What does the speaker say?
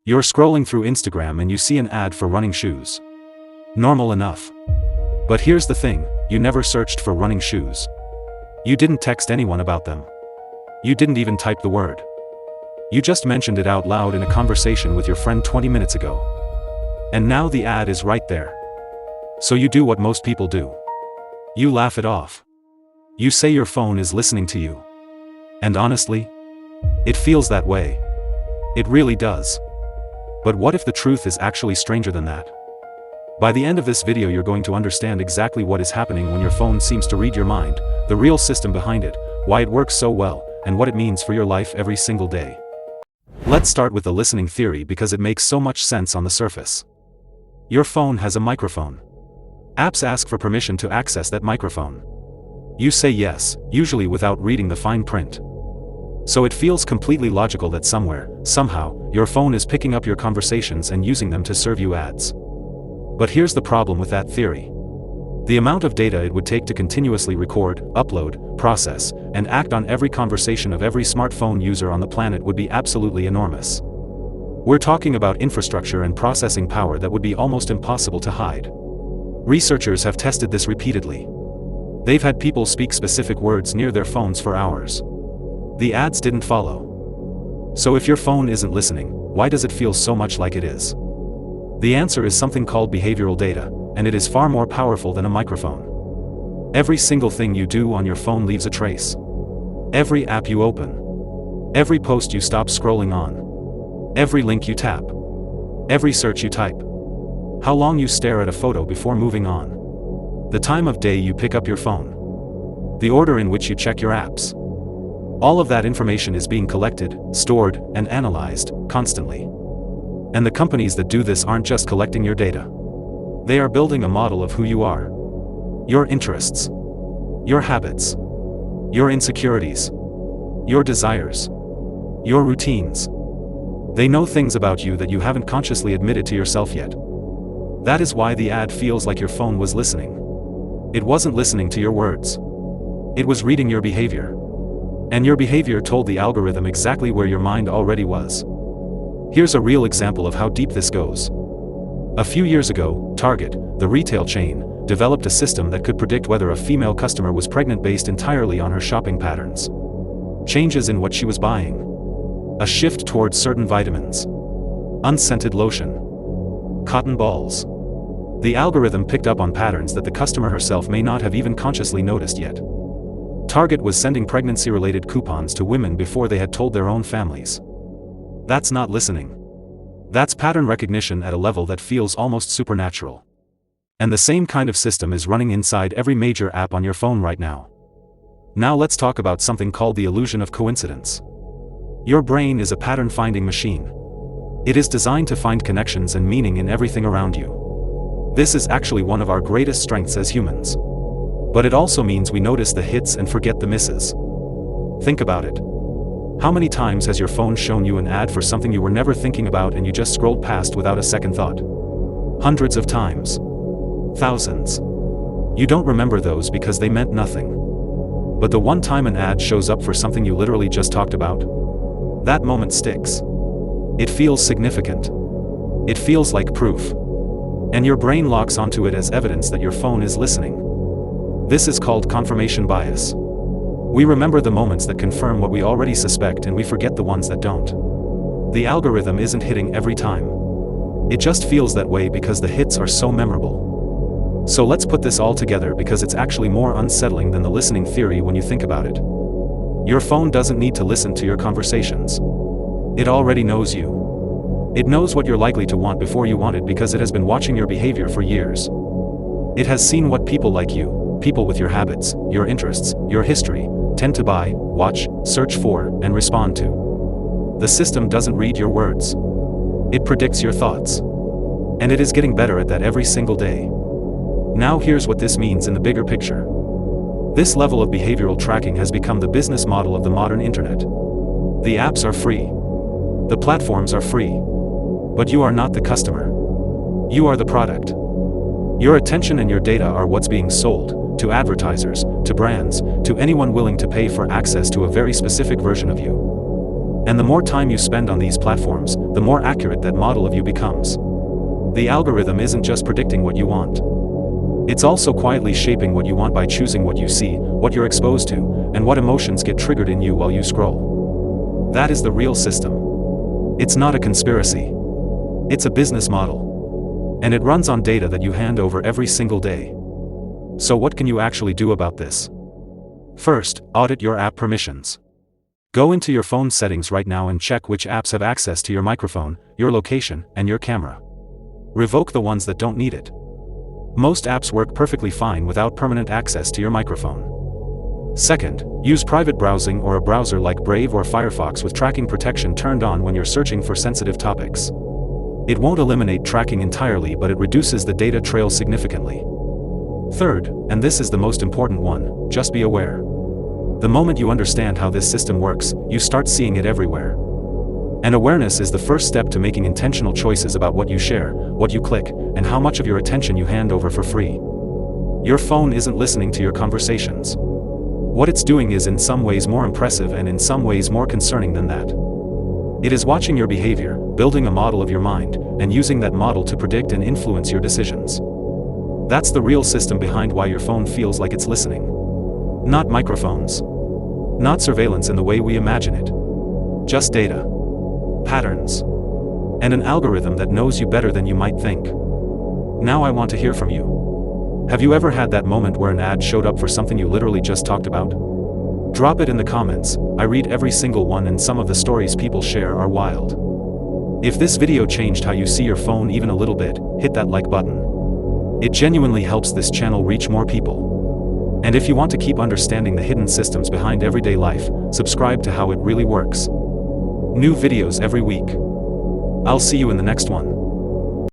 You're scrolling through Instagram and you see an ad for running shoes. Normal enough. But here's the thing, you never searched for running shoes. You didn't text anyone about them. You didn't even type the word. You just mentioned it out loud in a conversation with your friend 20 minutes ago. And now the ad is right there. So you do what most people do. You laugh it off. You say your phone is listening to you. And honestly, it feels that way. It really does. But what if the truth is actually stranger than that? By the end of this video you're going to understand exactly what is happening when your phone seems to read your mind, the real system behind it, why it works so well, and what it means for your life every single day. Let's start with the listening theory because it makes so much sense on the surface. Your phone has a microphone. Apps ask for permission to access that microphone. You say yes, usually without reading the fine print. So it feels completely logical that somewhere, somehow, your phone is picking up your conversations and using them to serve you ads. But here's the problem with that theory. The amount of data it would take to continuously record, upload, process, and act on every conversation of every smartphone user on the planet would be absolutely enormous. We're talking about infrastructure and processing power that would be almost impossible to hide. Researchers have tested this repeatedly. They've had people speak specific words near their phones for hours. The ads didn't follow. So if your phone isn't listening, why does it feel so much like it is? The answer is something called behavioral data, and it is far more powerful than a microphone. Every single thing you do on your phone leaves a trace. Every app you open. Every post you stop scrolling on. Every link you tap. Every search you type. How long you stare at a photo before moving on. The time of day you pick up your phone. The order in which you check your apps. All of that information is being collected, stored, and analyzed, constantly. And the companies that do this aren't just collecting your data. They are building a model of who you are. Your interests. Your habits. Your insecurities. Your desires. Your routines. They know things about you that you haven't consciously admitted to yourself yet. That is why the ad feels like your phone was listening. It wasn't listening to your words. It was reading your behavior. And your behavior told the algorithm exactly where your mind already was. Here's a real example of how deep this goes. A few years ago, Target, the retail chain, developed a system that could predict whether a female customer was pregnant based entirely on her shopping patterns. Changes in what she was buying. A shift towards certain vitamins. Unscented lotion. Cotton balls. The algorithm picked up on patterns that the customer herself may not have even consciously noticed yet. Target was sending pregnancy-related coupons to women before they had told their own families. That's not listening. That's pattern recognition at a level that feels almost supernatural. And the same kind of system is running inside every major app on your phone right now. Now let's talk about something called the illusion of coincidence. Your brain is a pattern-finding machine. It is designed to find connections and meaning in everything around you. This is actually one of our greatest strengths as humans. But it also means we notice the hits and forget the misses. Think about it. How many times has your phone shown you an ad for something you were never thinking about and you just scrolled past without a second thought? Hundreds of times. Thousands. You don't remember those because they meant nothing. But the one time an ad shows up for something you literally just talked about, that moment sticks. It feels significant. It feels like proof. And your brain locks onto it as evidence that your phone is listening. This is called confirmation bias. We remember the moments that confirm what we already suspect and we forget the ones that don't. The algorithm isn't hitting every time. It just feels that way because the hits are so memorable. So let's put this all together because it's actually more unsettling than the listening theory when you think about it. Your phone doesn't need to listen to your conversations. It already knows you. It knows what you're likely to want before you want it because it has been watching your behavior for years. It has seen what people like you, people with your habits, your interests, your history, tend to buy, watch, search for, and respond to. The system doesn't read your words. It predicts your thoughts. And it is getting better at that every single day. Now here's what this means in the bigger picture. This level of behavioral tracking has become the business model of the modern internet. The apps are free. The platforms are free. But you are not the customer. You are the product. Your attention and your data are what's being sold, to advertisers, to brands, to anyone willing to pay for access to a very specific version of you. And the more time you spend on these platforms, the more accurate that model of you becomes. The algorithm isn't just predicting what you want. It's also quietly shaping what you want by choosing what you see, what you're exposed to, and what emotions get triggered in you while you scroll. That is the real system. It's not a conspiracy. It's a business model. And it runs on data that you hand over every single day. So what can you actually do about this? First, audit your app permissions. Go into your phone settings right now and check which apps have access to your microphone, your location, and your camera. Revoke the ones that don't need it. Most apps work perfectly fine without permanent access to your microphone. Second, use private browsing or a browser like Brave or Firefox with tracking protection turned on when you're searching for sensitive topics. It won't eliminate tracking entirely, but it reduces the data trail significantly. Third, and this is the most important one, just be aware. The moment you understand how this system works, you start seeing it everywhere. And awareness is the first step to making intentional choices about what you share, what you click, and how much of your attention you hand over for free. Your phone isn't listening to your conversations. What it's doing is in some ways more impressive and in some ways more concerning than that. It is watching your behavior, building a model of your mind, and using that model to predict and influence your decisions. That's the real system behind why your phone feels like it's listening. Not microphones. Not surveillance in the way we imagine it. Just data. Patterns. And an algorithm that knows you better than you might think. Now I want to hear from you. Have you ever had that moment where an ad showed up for something you literally just talked about? Drop it in the comments. I read every single one, and some of the stories people share are wild. If this video changed how you see your phone even a little bit, hit that like button. It genuinely helps this channel reach more people. And if you want to keep understanding the hidden systems behind everyday life, subscribe to How It Really Works. New videos every week. I'll see you in the next one.